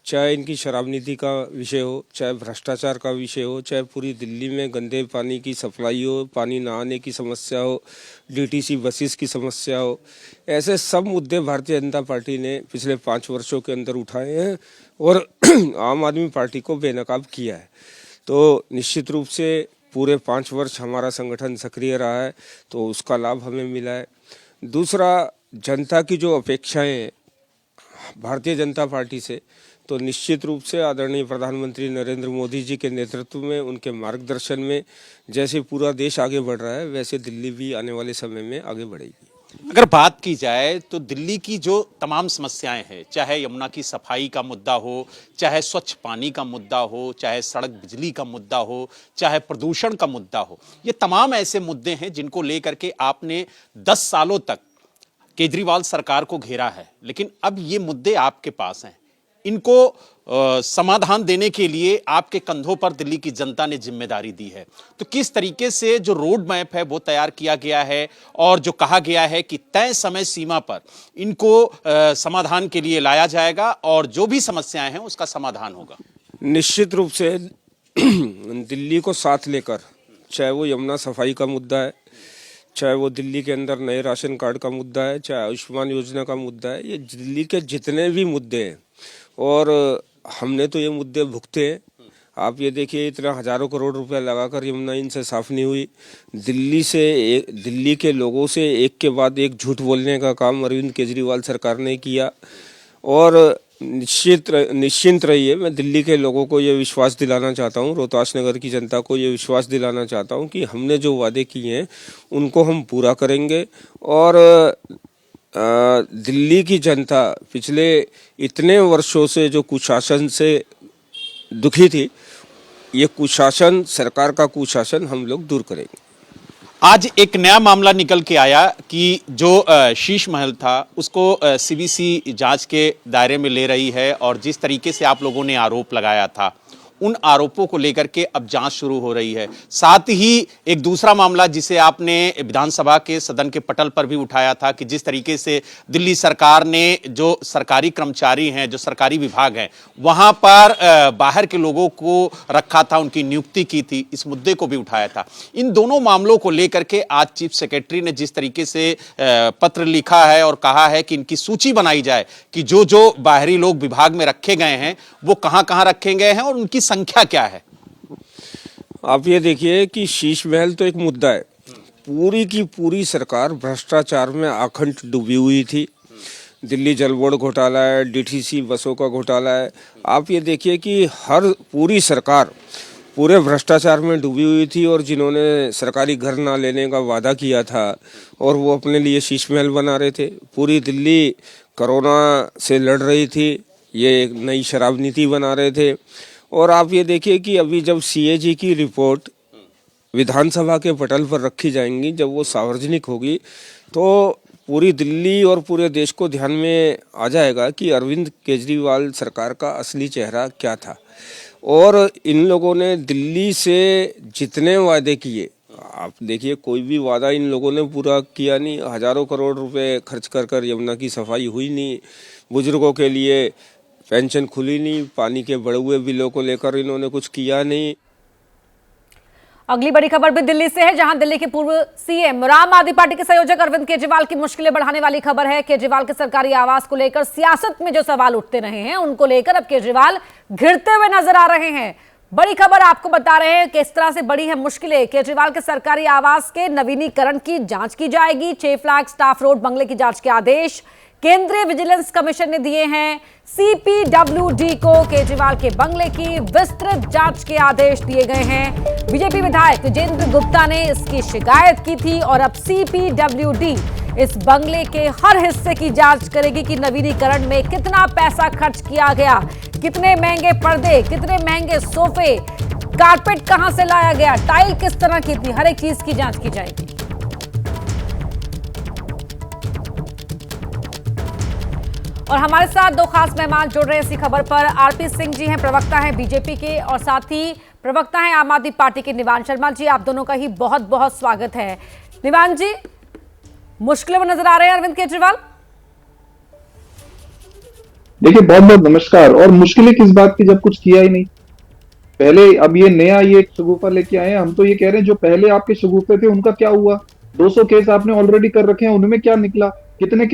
Speaker 16: चाहे इनकी शराब नीति का विषय हो, चाहे भ्रष्टाचार का विषय हो, चाहे पूरी दिल्ली में गंदे पानी की सप्लाई हो, पानी ना आने की समस्या हो, डीटीसी बसेस की समस्या हो, ऐसे सब मुद्दे भारतीय जनता पार्टी ने पिछले 5 वर्षों के अंदर उठाए हैं और आम आदमी पार्टी को बेनकाब किया है। तो निश्चित रूप से पूरे 5 वर्ष हमारा संगठन सक्रिय रहा है, तो उसका लाभ हमें मिला है। दूसरा, जनता की जो अपेक्षाएं हैं भारतीय जनता पार्टी से, तो निश्चित रूप से आदरणीय प्रधानमंत्री नरेंद्र मोदी जी के नेतृत्व में, उनके मार्गदर्शन में जैसे पूरा देश आगे बढ़ रहा है, वैसे दिल्ली भी आने वाले समय में आगे बढ़ेगी।
Speaker 14: अगर बात की जाए तो दिल्ली की जो तमाम समस्याएं हैं, चाहे यमुना की सफाई का मुद्दा हो, चाहे स्वच्छ पानी का मुद्दा हो, चाहे सड़क बिजली का मुद्दा हो, चाहे प्रदूषण का मुद्दा हो, ये तमाम ऐसे मुद्दे हैं जिनको लेकर के आपने 10 सालों तक केजरीवाल सरकार को घेरा है, लेकिन अब ये मुद्दे आपके पास हैं। इनको समाधान देने के लिए आपके कंधों पर दिल्ली की जनता ने जिम्मेदारी दी है। तो किस तरीके से जो रोड मैप है वो तैयार किया गया है और जो कहा गया है कि तय समय सीमा पर इनको समाधान के लिए लाया जाएगा और जो भी समस्याएं हैं उसका समाधान होगा।
Speaker 16: निश्चित रूप से दिल्ली को साथ लेकर, चाहे वो यमुना सफाई का मुद्दा है, चाहे वो दिल्ली के अंदर नए राशन कार्ड का मुद्दा है, चाहे आयुष्मान योजना का मुद्दा है, ये दिल्ली के जितने भी मुद्दे हैं और हमने तो ये मुद्दे भुगते हैं। आप ये देखिए, इतना हजारों करोड़ रुपया लगाकर यमुना इनसे साफ नहीं हुई। दिल्ली के लोगों से एक के बाद एक झूठ बोलने का काम अरविंद केजरीवाल सरकार ने किया। और निश्चिंत रहिए, मैं दिल्ली के लोगों को ये विश्वास दिलाना चाहता हूँ, रोहतास नगर की जनता को ये विश्वास दिलाना चाहता हूँ कि हमने जो वादे किए हैं उनको हम पूरा करेंगे। और दिल्ली की जनता पिछले इतने वर्षों से जो कुशासन से दुखी थी, ये कुशासन, सरकार का कुशासन हम लोग दूर करेंगे।
Speaker 14: आज एक नया मामला निकल के आया कि जो शीश महल था उसको सीबीसी जांच के दायरे में ले रही है और जिस तरीके से आप लोगों ने आरोप लगाया था, उन आरोपों को लेकर के अब जांच शुरू हो रही है। साथ ही एक दूसरा मामला जिसे आपने विधानसभा के सदन के पटल पर भी उठाया था कि जिस तरीके से दिल्ली सरकार ने जो सरकारी कर्मचारी हैं, जो सरकारी विभाग हैं, वहां पर बाहर के लोगों को रखा था, उनकी नियुक्ति की थी, इस मुद्दे को भी उठाया था। इन दोनों मामलों को लेकर के आज चीफ सेक्रेटरी ने जिस तरीके से पत्र लिखा है और कहा है कि इनकी सूची बनाई जाए कि जो जो बाहरी लोग विभाग में रखे गए हैं वो कहां रखे गए हैं और उनकी संख्या क्या है।
Speaker 16: आप ये देखिए कि शीश महल तो एक मुद्दा है, पूरी की पूरी सरकार भ्रष्टाचार में आखंड डूबी हुई थी। दिल्ली जल बोर्ड घोटाला है, डीटीसी बसों का घोटाला है। आप ये देखिए कि पूरी सरकार पूरे भ्रष्टाचार में डूबी हुई थी और जिन्होंने सरकारी घर ना लेने का वादा किया था और वो अपने लिए शीश महल बना रहे थे। पूरी दिल्ली कोरोना से लड़ रही थी, ये एक नई शराब नीति बना रहे थे। और आप ये देखिए कि अभी जब सीएजी की रिपोर्ट विधानसभा के पटल पर रखी जाएंगी, जब वो सार्वजनिक होगी, तो पूरी दिल्ली और पूरे देश को ध्यान में आ जाएगा कि अरविंद केजरीवाल सरकार का असली चेहरा क्या था। और इन लोगों ने दिल्ली से जितने वादे किए, आप देखिए कोई भी वादा इन लोगों ने पूरा किया नहीं। हजारों करोड़ रुपए खर्च कर यमुना की सफाई हुई नहीं, बुजुर्गों के लिए पेंशन खुली नहीं, पानी के बढ़े हुए बिलों को लेकर इन्होंने कुछ किया नहीं।
Speaker 2: अगली बड़ी खबर भी दिल्ली से है, जहां दिल्ली के पूर्व सीएम और आम आदमी पार्टी के संयोजक अरविंद केजरीवाल की मुश्किलें बढ़ाने वाली खबर है। केजरीवाल के सरकारी आवास को लेकर सियासत में जो सवाल उठते रहे हैं, उनको लेकर अब केजरीवाल घिरते हुए नजर आ रहे हैं। बड़ी खबर आपको बता रहे हैं किस तरह से बड़ी है मुश्किलें। केजरीवाल के सरकारी आवास के नवीनीकरण की जांच की जाएगी। 6 फ्लैग स्टाफ रोड बंगले की जांच के आदेश केंद्रीय विजिलेंस कमीशन ने दिए हैं। सीपीडब्ल्यूडी को केजरीवाल के बंगले की विस्तृत जांच के आदेश दिए गए हैं। बीजेपी विधायक विजेंद्र गुप्ता ने इसकी शिकायत की थी और अब सीपीडब्ल्यूडी इस बंगले के हर हिस्से की जांच करेगी कि नवीनीकरण में कितना पैसा खर्च किया गया, कितने महंगे पर्दे, कितने महंगे सोफे, कारपेट कहां से लाया गया, टाइल किस तरह की थी, हर एक चीज की जांच की जाएगी। और हमारे साथ 2 खास मेहमान जुड़ रहे हैं इसी खबर पर। आरपी सिंह जी हैं, प्रवक्ता हैं बीजेपी के, और साथ ही प्रवक्ता हैं आम आदमी पार्टी के निवान शर्मा जी। आप दोनों का ही बहुत बहुत स्वागत है। निवान जी, मुश्किलों में नजर आ रहे हैं अरविंद केजरीवाल?
Speaker 15: देखिए बहुत बहुत नमस्कार। और मुश्किलें किस बात की जब कुछ किया ही नहीं पहले। अब ये नया ये एक शगुफा लेके आए हैं। हम तो ये कह रहे हैं जो पहले आपके शगुफे थे उनका क्या हुआ। 200 केस आपने ऑलरेडी कर रखे हैं, उनमें क्या निकला। कितने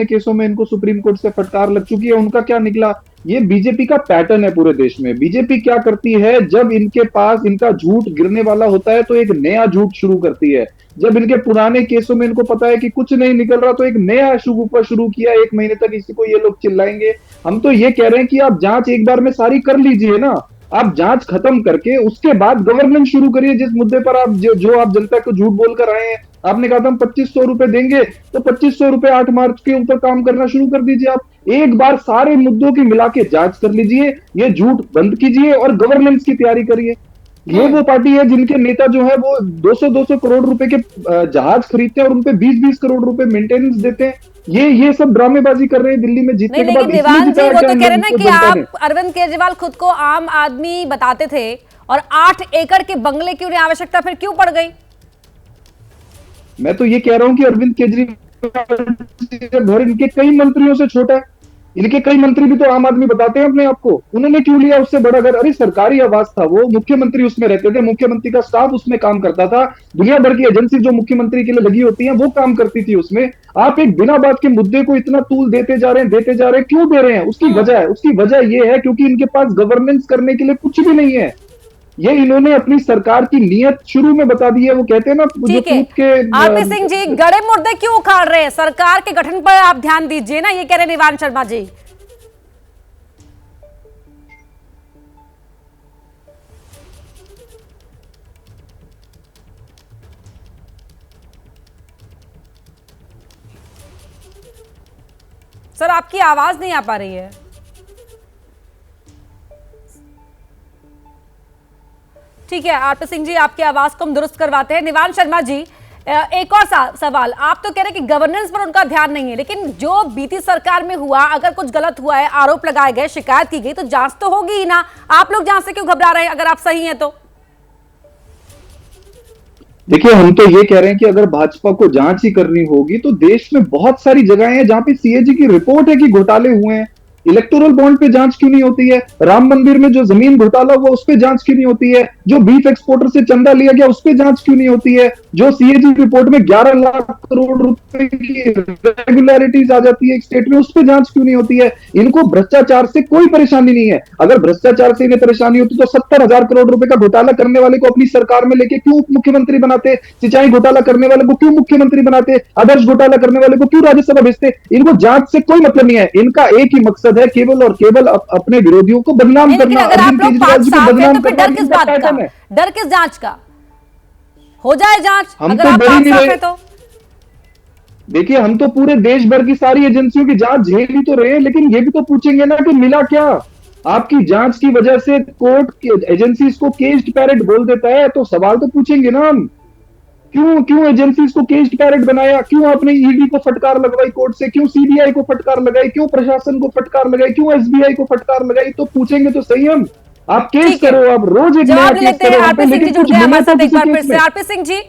Speaker 15: केसों में इनको सुप्रीम कोर्ट से फटकार लग चुकी है, उनका क्या निकला। ये बीजेपी का पैटर्न है पूरे देश में। बीजेपी क्या करती है, जब इनके पास इनका झूठ गिरने वाला होता है तो एक नया झूठ शुरू करती है। जब इनके पुराने केसों में इनको पता है कि कुछ नहीं निकल रहा तो एक नया शगुफा शुरू किया। 1 महीने तक इसी को ये लोग चिल्लाएंगे। हम तो ये कह रहे हैं कि आप जांच एक बार में सारी कर लीजिए ना। आप जांच खत्म करके उसके बाद गवर्नेंस शुरू करिए। जिस मुद्दे पर आप जो आप जनता को झूठ बोलकर आए हैं, आपने कहा था हम 2500 रुपए देंगे, तो 2500 रुपए 8 मार्च के ऊपर काम करना शुरू कर दीजिए। आप एक बार सारे मुद्दों की मिला के जांच कर लीजिए, ये झूठ बंद कीजिए और गवर्नेंस की तैयारी करिए। ये वो पार्टी है जिनके नेता जो है वो 200-200 करोड़ रुपए के जहाज खरीदते हैं और उनपे 20-20 करोड़ रुपए मेंटेनेंस देते हैं। ये सब ड्रामेबाजी कर रहे हैं दिल्ली में जीतने के बाद।
Speaker 2: लेकिन देवान जी वो तो कह रहे ना कि आप अरविंद केजरीवाल खुद को आम आदमी बताते थे और 8 एकड़ के बंगले की उन्हें आवश्यकता फिर क्यों पड़ गई?
Speaker 15: मैं तो ये कह रहा हूं कि अरविंद केजरीवाल घर इनके कई मंत्रियों से छोटा है। इनके कई मंत्री भी तो आम आदमी बताते हैं अपने आप को। उन्होंने क्यों लिया उससे बड़ा घर? अरे सरकारी आवास था वो, मुख्यमंत्री उसमें रहते थे, मुख्यमंत्री का स्टाफ उसमें काम करता था, दुनिया भर की एजेंसी जो मुख्यमंत्री के लिए लगी होती हैं वो काम करती थी उसमें। आप एक बिना बात के मुद्दे को इतना तूल देते जा रहे हैं। क्यों दे रहे हैं? उसकी वजह ये है क्योंकि इनके पास गवर्नेंस करने के लिए कुछ भी नहीं है। ये इन्होंने अपनी सरकार की नीयत शुरू में बता दी है। वो कहते हैं ना
Speaker 2: ठीक है। आरपी सिंह जी, गड़े मुर्दे क्यों उखाड़ रहे हैं? सरकार के गठन पर आप ध्यान दीजिए ना, ये कह रहे निवान शर्मा जी। सर आपकी आवाज नहीं आ पा रही है। ठीक है आरपी सिंह जी, आपकी आवाज को हम दुरुस्त करवाते हैं। निवान शर्मा जी, एक और सवाल। आप तो कह रहे हैं कि गवर्नेंस पर उनका ध्यान नहीं है, लेकिन जो बीती सरकार में हुआ, अगर कुछ गलत हुआ है, आरोप लगाए गए, शिकायत की गई, तो जांच तो होगी ही ना। आप लोग जांच से क्यों घबरा रहे हैं अगर आप सही हैं तो?
Speaker 15: देखिए हम तो ये कह रहे हैं कि अगर भाजपा को जांच ही करनी होगी तो देश में बहुत सारी जगहें हैं जहां पे सीएजी की रिपोर्ट है कि घोटाले हुए हैं। इलेक्टोरल बॉन्ड पे जांच क्यों नहीं होती है? राम मंदिर में जो जमीन घोटाला हुआ उस पे जांच क्यों नहीं होती है? जो बीफ एक्सपोर्टर से चंदा लिया गया उस पे जांच क्यों नहीं होती है? जो सीएजी रिपोर्ट में 11 लाख करोड़ रुपए की रेगुलरिटीज आ जाती है एक स्टेट में, उस पे जांच क्यों नहीं होती है? इनको भ्रष्टाचार से कोई परेशानी नहीं है। अगर भ्रष्टाचार से इन्हें परेशानी होती तो 70,000 करोड़ रुपए का घोटाला करने वाले को अपनी सरकार में लेके क्यों उप मुख्यमंत्री बनाते? सिंचाई घोटाला करने वाले को क्यों मुख्यमंत्री बनाते? आदर्श घोटाला करने वाले को क्यों राज्यसभा भेजते? इनको जांच से कोई मतलब नहीं है। इनका एक ही मकसद है, केवल और केवल अपने विरोधियों को बदनाम करना।
Speaker 2: अगर आप लोग पांच साफ हैं तो फिर डर किस बात का? डर किस जांच का? हो जाए जांच, अगर आप पांच साफ हैं तो।
Speaker 15: देखिए हम तो पूरे देश भर की सारी एजेंसियों की जांच झेल ही तो रहे हैं, लेकिन ये भी तो पूछेंगे ना कि मिला क्या? आपकी जांच की वजह से कोर्ट एजेंसीज को केस्ड पैरेट बोल देता है, तो सवाल तो पूछेंगे ना हम। क्यों एजेंसीज को केस्ड पैरेट बनाया? क्यों आपने ईडी को फटकार लगवाई कोर्ट से? क्यों सीबीआई को फटकार लगाई? क्यों प्रशासन को फटकार लगाई? क्यों एसबीआई को फटकार लगाई? तो पूछेंगे तो सही हम। आप केस करो, आप रोज एक नया केस करो।
Speaker 2: आरपी सिंह जी जुड़ गए हमारे साथ एक बार फिर से। आरपी सिंह जी,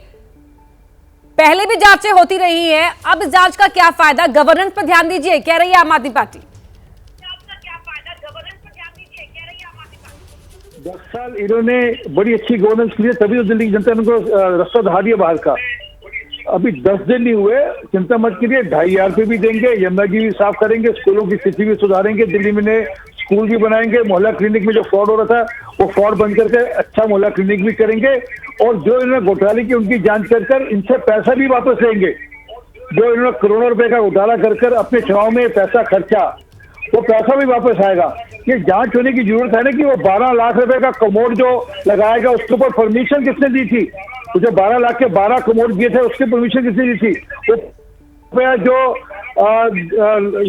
Speaker 2: पहले भी जांचें होती रही है, अब इस जांच का क्या फायदा? गवर्नेंस पर ध्यान दीजिए कह रही है आम आदमी पार्टी।
Speaker 17: 10 साल इन्होंने बड़ी अच्छी गवर्नेंस की है, तभी तो दिल्ली की जनता ने उनको रास्ता दिखा दिया बाहर का। अभी 10 दिन नहीं हुए, चिंता मत करिए। 2,500 रुपये भी देंगे, यमुना जी भी साफ करेंगे, स्कूलों की स्थिति भी सुधारेंगे, दिल्ली में नए स्कूल भी बनाएंगे, मोहल्ला क्लिनिक में जो फ्रॉड हो रहा था वो फ्रॉड बंद करके अच्छा मोहल्ला क्लिनिक भी करेंगे, और जो इन्होंने घोटाले की उनकी जांच कर इनसे पैसा भी वापस लेंगे। जो इन्होंने करोड़ों रुपए का घोटाला कर अपने चुनाव में पैसा खर्चा, वो पैसा भी वापस आएगा। ये जांच होने की जरूरत है ना कि वो 12 लाख रुपए का कमोड जो लगाएगा उसके ऊपर परमिशन किसने दी थी? तो जो 12 लाख के 12 कमोड दिए थे उसकी परमिशन किसने दी थी? वो जो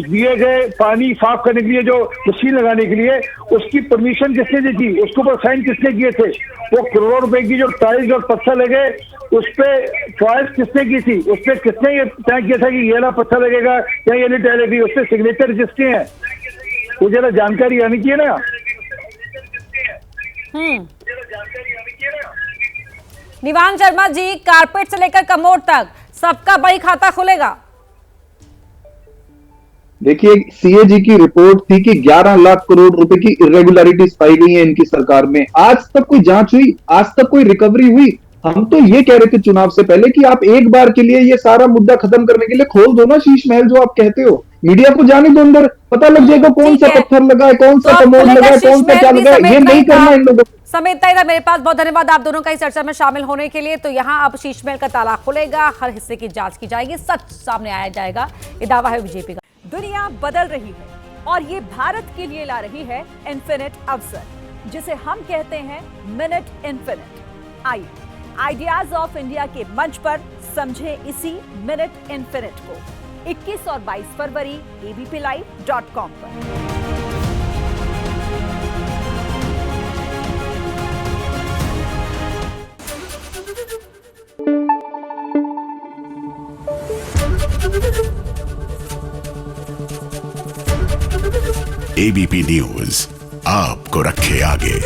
Speaker 17: दिए गए पानी साफ करने के लिए जो मशीन लगाने के लिए उसकी परमिशन किसने दी थी? उसके ऊपर साइन किसने किए थे? वो करोड़ों रुपए की जो टाइल्स और पत्थर लगे उस पर चॉइस किसने की थी? उस पर किसने ये तय किया था कि ये वाला पत्थर लगेगा या ये नहीं टाइल लगेगी? उस पर सिग्नेचर किसके हैं? वो जरा जानकारी आनी चाहिए ना।
Speaker 2: निवान शर्मा जी, कारपेट से लेकर कमोड तक सबका बही खाता खुलेगा?
Speaker 15: देखिए, सीएजी की रिपोर्ट थी कि 11 लाख करोड़ रुपए की इरेगुलरिटीज पाई गई है इनकी सरकार में। आज तक कोई जांच हुई? आज तक कोई रिकवरी हुई? हम तो ये कह रहे थे चुनाव से पहले कि आप एक बार के लिए ये सारा मुद्दा खत्म करने के लिए खोल दो ना शीश महल, जो आप कहते हो। मीडिया को जाने दो अंदर, पता लग जाएगा कौन सा पत्थर लगा है, कौन सा कमोड लगा है, कौन सा क्या लगा है। ये नहीं करना इन लोगों को।
Speaker 2: समेत था मेरे पास। बहुत धन्यवाद आप दोनों का इस चर्चा में शामिल होने के लिए। तो यहाँ अब शीश महल का ताला खुलेगा, हर हिस्से की जांच की जाएगी, सच सामने आया जाएगा, ये दावा है बीजेपी का। दुनिया बदल रही है और ये भारत के लिए ला रही है इन्फिनिट अवसर, जिसे हम कहते हैं मिनट इन्फिनिट। आइए आइडियाज ऑफ इंडिया के मंच पर समझे इसी मिनट इन्फिनिट को 21 और 22 फरवरी abplive.com पर।
Speaker 19: एबीपी न्यूज आपको रखे आगे।